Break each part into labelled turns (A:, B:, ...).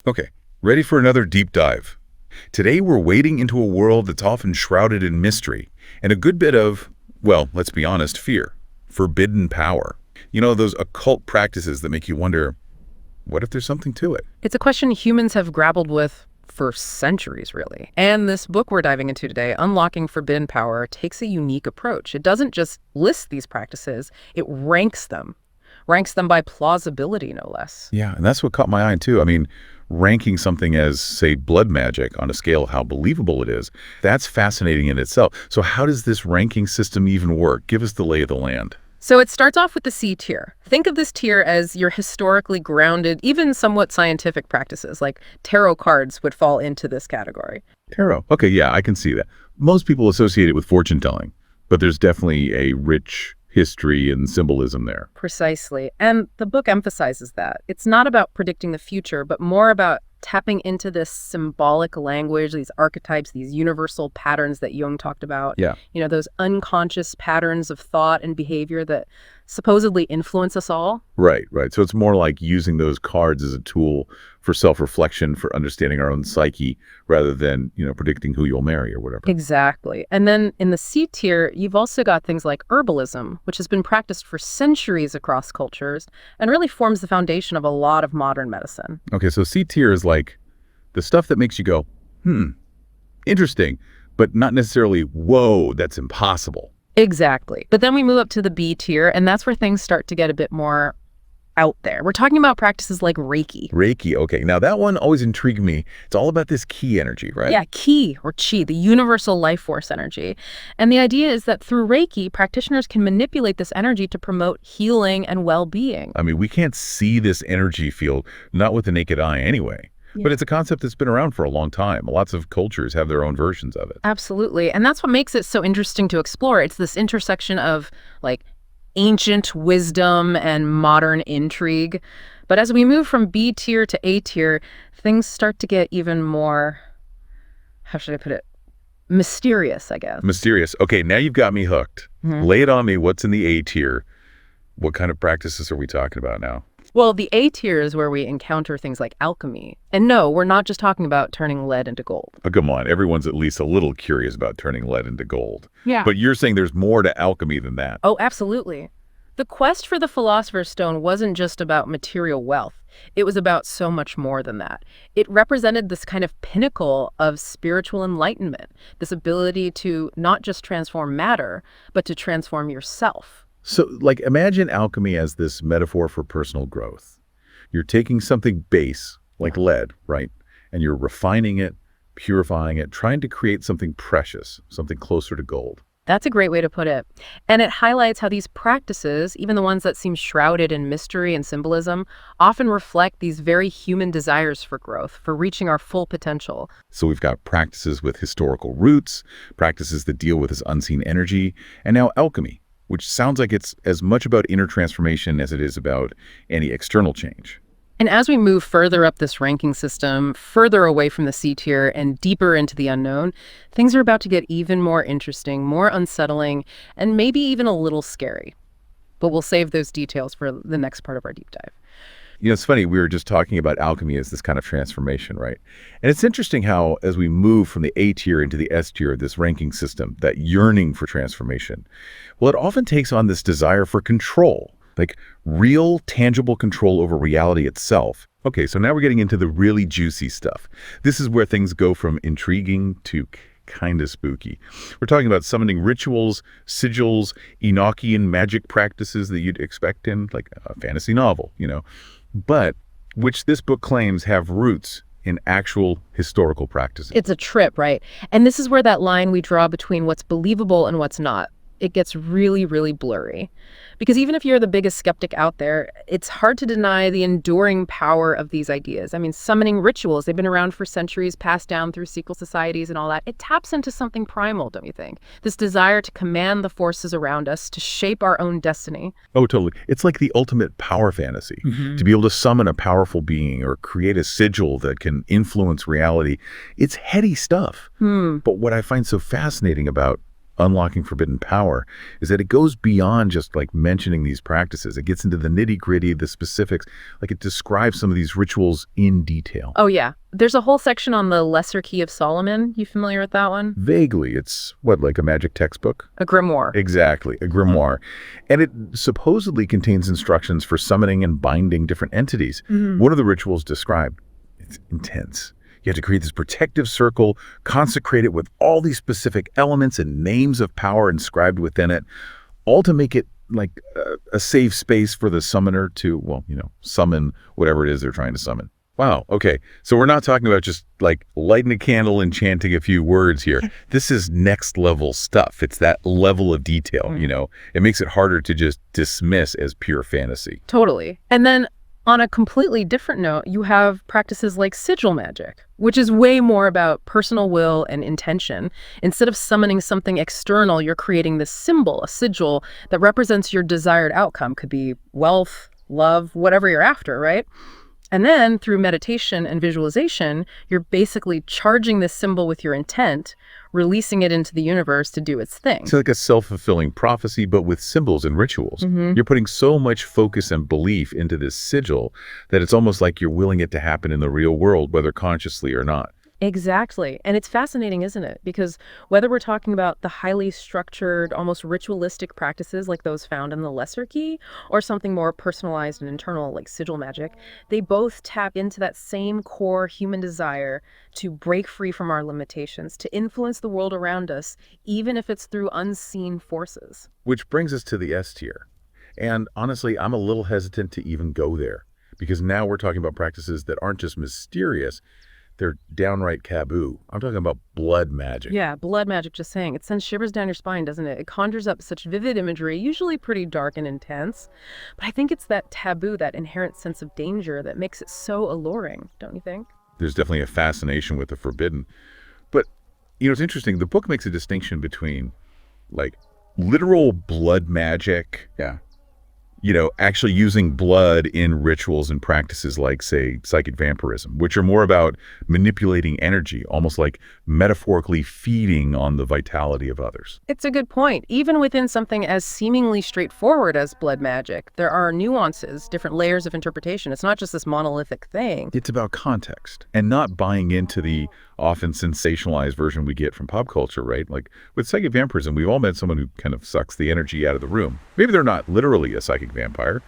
A: Okay, ready for another deep dive. Today we're wading into a world that's often shrouded in mystery and a good bit of, well, let's be honest, fear. Forbidden power. You know, those occult practices that make you wonder, what if there's something to it?
B: It's a question humans have grappled with for centuries, really. And this book we're diving into today, Unlocking Forbidden Power, takes a unique approach. It doesn't just list these practices, it ranks them. Ranks them by plausibility, no less.
A: Yeah, and that's what caught my eye too. I mean, ranking something as, say, blood magic on a scale of how believable it is, that's fascinating in itself. So how does this ranking system even work? Give us the lay of the land.
B: So it starts off with the C tier. Think of this tier as your historically grounded, even somewhat scientific practices, like tarot cards would fall into this category.
A: Tarot. Okay, yeah, I can see that. Most people associate it with fortune telling, but there's definitely a rich history and symbolism there.
B: Precisely. And the book emphasizes that. It's not about predicting the future, but more about tapping into this symbolic language, these archetypes, these universal patterns that Jung talked about.
A: Yeah.
B: You know, those unconscious patterns of thought and behavior that supposedly influence us all.
A: Right, right. So it's more like using those cards as a tool for self-reflection, for understanding our own psyche, rather than, predicting who you'll marry or whatever.
B: Exactly. And then in the C tier, you've also got things like herbalism, which has been practiced for centuries across cultures and really forms the foundation of a lot of modern medicine.
A: Okay, so C tier is like the stuff that makes you go, interesting, but not necessarily, whoa, that's impossible.
B: Exactly. But then we move up to the B tier, and that's where things start to get a bit more out there. We're talking about practices like Reiki.
A: Reiki, okay. Now that one always intrigued me. It's all about this ki energy, right?
B: Yeah, ki or chi, the universal life force energy. And the idea is that through Reiki, practitioners can manipulate this energy to promote healing and well-being.
A: I mean, we can't see this energy field, not with the naked eye anyway. Yeah. But it's a concept that's been around for a long time. Lots of cultures have their own versions of it.
B: Absolutely. And that's what makes it so interesting to explore. It's this intersection of, like, ancient wisdom and modern intrigue. But as we move from B tier to A tier, things start to get even more, how should I put it, mysterious, I guess.
A: Mysterious. Okay, now you've got me hooked. Lay it on me. What's in the A tier? What kind of practices are we talking about now?
B: Well, the A tier is where we encounter things like alchemy. And no, we're not just talking about turning lead into gold.
A: Oh, come on. Everyone's at least a little curious about turning lead into gold.
B: Yeah.
A: But you're saying there's more to alchemy than that.
B: Oh, absolutely. The quest for the Philosopher's Stone wasn't just about material wealth. It was about so much more than that. It represented this kind of pinnacle of spiritual enlightenment, this ability to not just transform matter, but to transform yourself.
A: So, like, imagine alchemy as this metaphor for personal growth. You're taking something base, like lead, right? And you're refining it, purifying it, trying to create something precious, something closer to gold.
B: That's a great way to put it. And it highlights how these practices, even the ones that seem shrouded in mystery and symbolism, often reflect these very human desires for growth, for reaching our full potential.
A: So we've got practices with historical roots, practices that deal with this unseen energy, and now alchemy, which sounds like it's as much about inner transformation as it is about any external change.
B: And as we move further up this ranking system, further away from the C tier and deeper into the unknown, things are about to get even more interesting, more unsettling, and maybe even a little scary. But we'll save those details for the next part of our deep dive.
A: It's funny, we were just talking about alchemy as this kind of transformation, right? And it's interesting how, as we move from the A tier into the S tier, this ranking system, that yearning for transformation, well, it often takes on this desire for control, like real, tangible control over reality itself. Okay, so now we're getting into the really juicy stuff. This is where things go from intriguing to kind of spooky. We're talking about summoning rituals, sigils, Enochian magic practices that you'd expect in, like, a fantasy novel, but which this book claims have roots in actual historical practices.
B: It's a trip, right? And this is where that line we draw between what's believable and what's not, it gets really, really blurry. Because even if you're the biggest skeptic out there, it's hard to deny the enduring power of these ideas. I mean, summoning rituals, they've been around for centuries, passed down through secret societies and all that. It taps into something primal, don't you think? This desire to command the forces around us, to shape our own destiny.
A: Oh, totally. It's like the ultimate power fantasy, to be able to summon a powerful being or create a sigil that can influence reality. It's heady stuff. But what I find so fascinating about unlocking forbidden power is that it goes beyond just like mentioning these practices. It gets into the nitty-gritty, the specifics, like it describes some of these rituals in detail.
B: Oh, yeah. There's a whole section on the Lesser Key of Solomon. You familiar with that one?
A: Vaguely. It's what, like a magic textbook?
B: A grimoire.
A: Exactly, a grimoire. And it supposedly contains instructions for summoning and binding different entities. One of the rituals described, it's intense. You have to create this protective circle, consecrate it with all these specific elements and names of power inscribed within it, all to make it like a safe space for the summoner to, well, summon whatever it is they're trying to summon. Wow, okay. So we're not talking about just like lighting a candle and chanting a few words here. This is next level stuff. It's that level of detail, It makes it harder to just dismiss as pure fantasy.
B: Totally. And then on a completely different note, you have practices like sigil magic, which is way more about personal will and intention. Instead of summoning something external, you're creating this symbol, a sigil, that represents your desired outcome. Could be wealth, love, whatever you're after, right? And then through meditation and visualization, you're basically charging this symbol with your intent, releasing it into the universe to do its thing.
A: It's like a self-fulfilling prophecy, but with symbols and rituals. You're putting so much focus and belief into this sigil that it's almost like you're willing it to happen in the real world, whether consciously or not.
B: Exactly. And it's fascinating, isn't it? Because whether we're talking about the highly structured, almost ritualistic practices like those found in the Lesser Key, or something more personalized and internal like sigil magic, they both tap into that same core human desire to break free from our limitations, to influence the world around us, even if it's through unseen forces.
A: Which brings us to the S tier. And honestly, I'm a little hesitant to even go there, because now we're talking about practices that aren't just mysterious, they're downright taboo. I'm talking about blood magic.
B: Yeah, blood magic, just saying. It sends shivers down your spine, doesn't it? It conjures up such vivid imagery, usually pretty dark and intense. But I think it's that taboo, that inherent sense of danger that makes it so alluring, don't you think?
A: There's definitely a fascination with the forbidden. But, it's interesting. The book makes a distinction between, like, literal blood magic. Yeah. Actually using blood in rituals and practices like, say, psychic vampirism, which are more about manipulating energy, almost like metaphorically feeding on the vitality of others.
B: It's a good point. Even within something as seemingly straightforward as blood magic, there are nuances, different layers of interpretation. It's not just this monolithic thing.
A: It's about context and not buying into the often sensationalized version we get from pop culture, right? Like with psychic vampirism, we've all met someone who kind of sucks the energy out of the room. Maybe they're not literally a psychic vampire,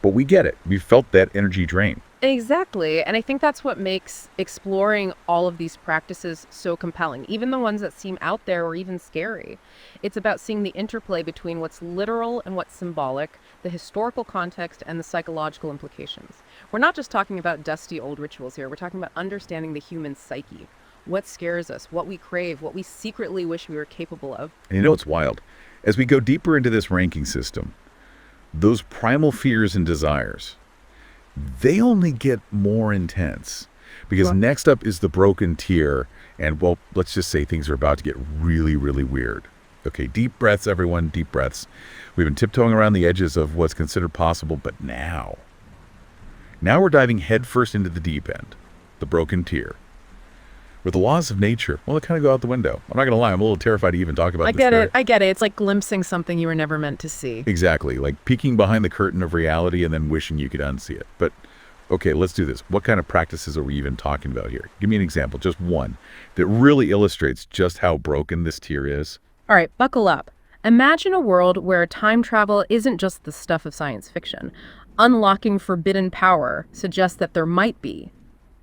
A: but we get it. We felt that energy drain.
B: Exactly. And I think that's what makes exploring all of these practices so compelling, even the ones that seem out there or even scary. It's about seeing the interplay between what's literal and what's symbolic, the historical context and the psychological implications. We're not just talking about dusty old rituals here. We're talking about understanding the human psyche, what scares us, what we crave, what we secretly wish we were capable of.
A: And it's wild. As we go deeper into this ranking system, those primal fears and desires, they only get more intense. Because next up is the broken tier, and well, let's just say things are about to get really, really weird. Okay, deep breaths, everyone, deep breaths. We've been tiptoeing around the edges of what's considered possible, but now we're diving headfirst into the deep end, the broken tier. Where the laws of nature, well, they kind of go out the window. I'm not going to lie, I'm a little terrified to even talk about this.
B: I get it. It's like glimpsing something you were never meant to see.
A: Exactly, like peeking behind the curtain of reality and then wishing you could unsee it. But, okay, let's do this. What kind of practices are we even talking about here? Give me an example, just one, that really illustrates just how broken this tier is.
B: All right, buckle up. Imagine a world where time travel isn't just the stuff of science fiction. Unlocking forbidden power suggests that there might be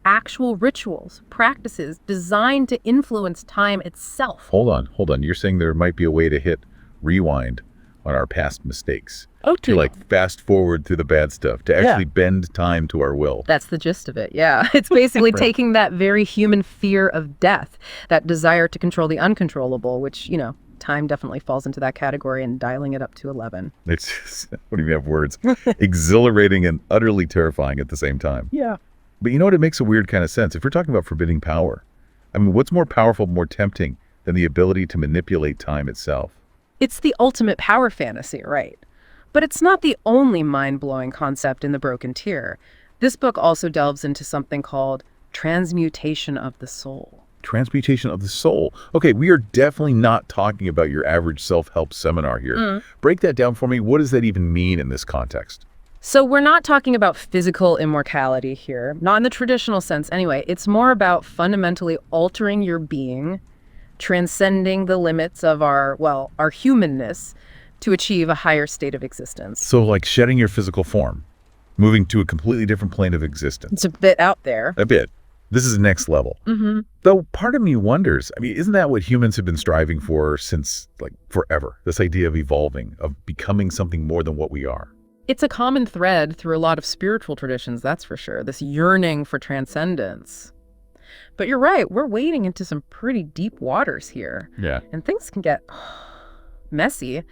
B: actual rituals, practices designed to influence time itself.
A: Hold on. You're saying there might be a way to hit rewind on our past mistakes. To like fast forward through the bad stuff, to actually bend time to our will.
B: That's the gist of it, yeah. It's basically taking that very human fear of death, that desire to control the uncontrollable, which, time definitely falls into that category, and dialing it up to 11.
A: It's just, I don't even have words. Exhilarating and utterly terrifying at the same time.
B: Yeah.
A: But you know what? It makes a weird kind of sense. If we're talking about forbidding power, I mean, what's more powerful, more tempting than the ability to manipulate time itself?
B: It's the ultimate power fantasy, right? But it's not the only mind-blowing concept in the broken tier. This book also delves into something called transmutation of the soul.
A: Transmutation of the soul. Okay, we are definitely not talking about your average self-help seminar here. Break that down for me. What does that even mean in this context?
B: So we're not talking about physical immortality here, not in the traditional sense anyway. It's more about fundamentally altering your being, transcending the limits of our humanness to achieve a higher state of existence.
A: So like shedding your physical form, moving to a completely different plane of existence.
B: It's a bit out there.
A: A bit. This is next level. Though part of me wonders, I mean, isn't that what humans have been striving for since like forever? This idea of evolving, of becoming something more than what we are.
B: It's a common thread through a lot of spiritual traditions, that's for sure, this yearning for transcendence. But you're right, we're wading into some pretty deep waters here.
A: Yeah.
B: And things can get messy,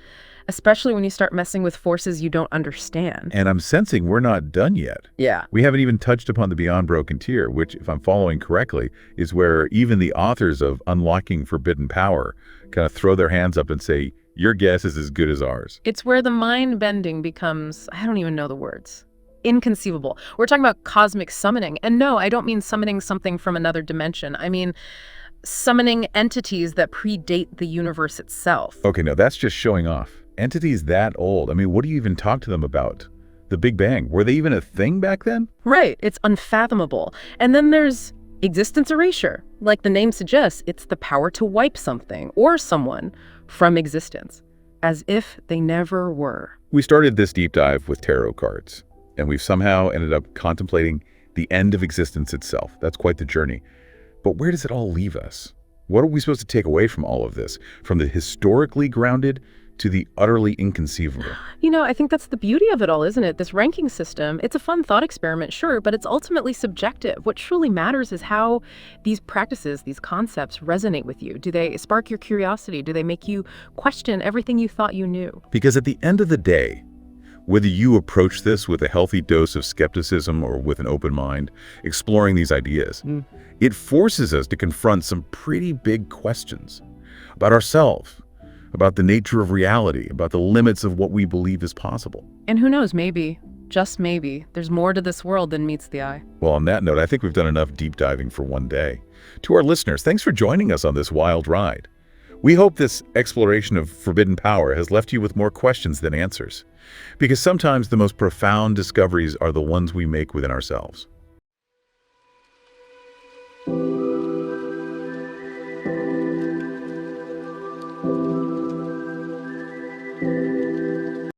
B: especially when you start messing with forces you don't understand.
A: And I'm sensing we're not done yet.
B: Yeah.
A: We haven't even touched upon the Beyond Broken Tier, which, if I'm following correctly, is where even the authors of Unlocking Forbidden Power kind of throw their hands up and say, your guess is as good as ours.
B: It's where the mind bending becomes, I don't even know the words, inconceivable. We're talking about cosmic summoning. And no, I don't mean summoning something from another dimension. I mean summoning entities that predate the universe itself.
A: Okay, no, that's just showing off. Entities that old. I mean, what do you even talk to them about? The Big Bang. Were they even a thing back then?
B: Right. It's unfathomable. And then there's existence erasure. Like the name suggests, it's the power to wipe something or someone from existence, as if they never were.
A: We started this deep dive with tarot cards, and we've somehow ended up contemplating the end of existence itself. That's quite the journey. But where does it all leave us? What are we supposed to take away from all of this? From the historically grounded to the utterly inconceivable?
B: You know, I think that's the beauty of it all, isn't it? This ranking system, it's a fun thought experiment, sure, but it's ultimately subjective. What truly matters is how these practices, these concepts resonate with you. Do they spark your curiosity? Do they make you question everything you thought you knew?
A: Because at the end of the day, whether you approach this with a healthy dose of skepticism or with an open mind, exploring these ideas, it forces us to confront some pretty big questions about ourselves, about the nature of reality, about the limits of what we believe is possible.
B: And who knows, maybe, just maybe, there's more to this world than meets the eye.
A: Well, on that note, I think we've done enough deep diving for one day. To our listeners, thanks for joining us on this wild ride. We hope this exploration of forbidden power has left you with more questions than answers, because sometimes the most profound discoveries are the ones we make within ourselves.